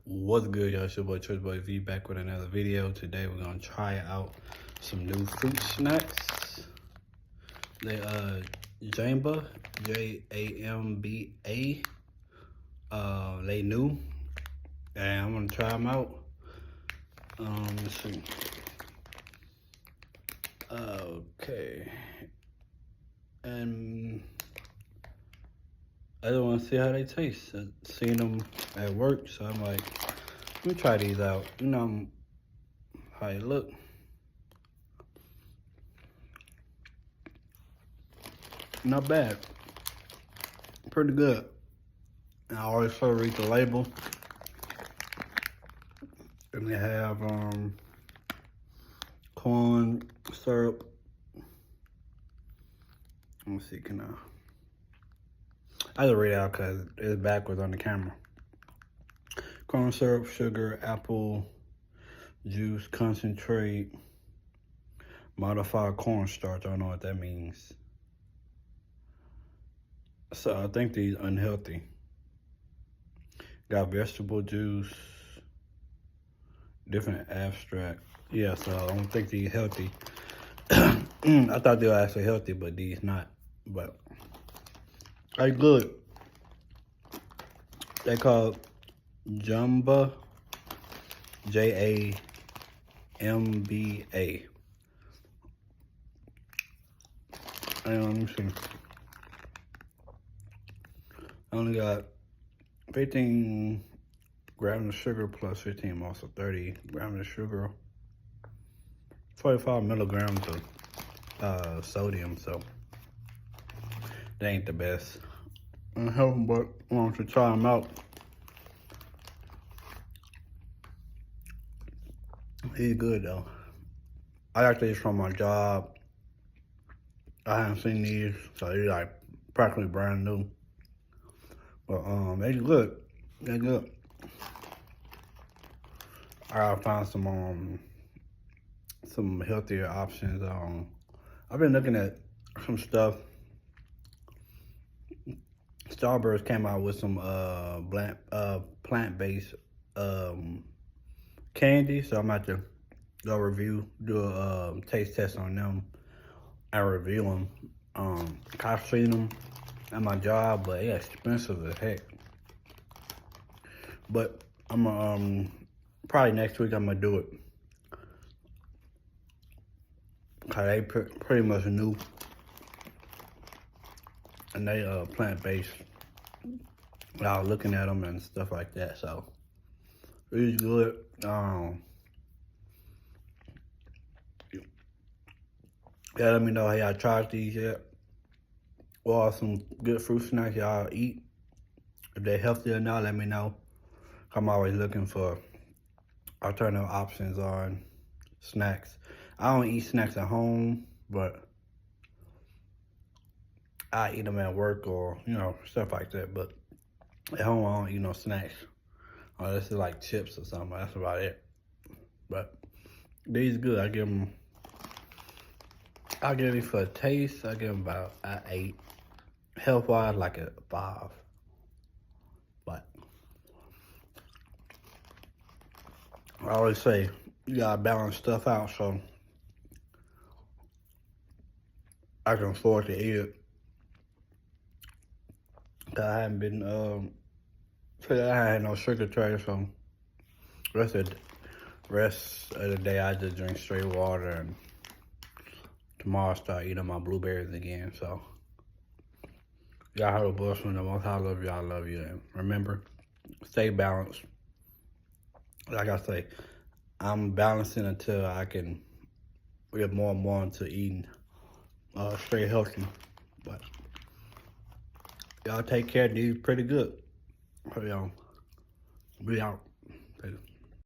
What's good, y'all? It's your boy Church Boy V back with another video. Today we're gonna try out some new fruit snacks. They Jamba, Jamba. They new, and I'm gonna try them out. Let's see. Okay, and I just want to see how they taste. I've seen them at work, so I'm like, let me try these out. You know how they look. Not bad. Pretty good. And I always try to read the label. And they have corn syrup. Let me see, I just read it out because it's backwards on the camera. Corn syrup, sugar, apple juice, concentrate, modified cornstarch. I don't know what that means. So I think these unhealthy. Got vegetable juice, different abstract. Yeah, so I don't think these healthy. I thought they were actually healthy, but these not. But they good. They called Jamba, Jamba. And let me see. I only got 15 grams of sugar plus 15 moles, so 30 grams of sugar, 45 milligrams of sodium, so they ain't the best. I help, but I want to try them out. He's good though. I got these from my job. I haven't seen these, so they're like practically brand new. But they good. They're good. I gotta find some healthier options. I've been looking at some stuff. Starburst came out with some plant-based candy, so I'm about to go do a taste test on them and review them. I've seen them at my job, but it's expensive as heck. But I'm gonna probably next week I'm gonna do it. Cause they pretty much new, and they plant-based. I was looking at them and stuff like that, so it's good. Yeah, let me know how y'all tried these yet. Or some good fruit snacks y'all eat. If they're healthy or not, let me know. I'm always looking for alternative options on snacks. I don't eat snacks at home, but I eat them at work or, stuff like that. But at home, I don't eat no snacks. Unless it's like chips or something, that's about it. But these good, I give these for a taste, I give them about an 8. Health-wise, like a 5. But I always say, you gotta balance stuff out, so I can afford to eat it. Cause I haven't been, I had no sugar tray, so rest of the day I just drink straight water, and tomorrow I start eating my blueberries again, so. Y'all have a blessed one. The most I love y'all, love you. And remember, stay balanced. Like I say, I'm balancing until I can get more and more into eating straight healthy. But y'all take care. These pretty good. We out. Peace.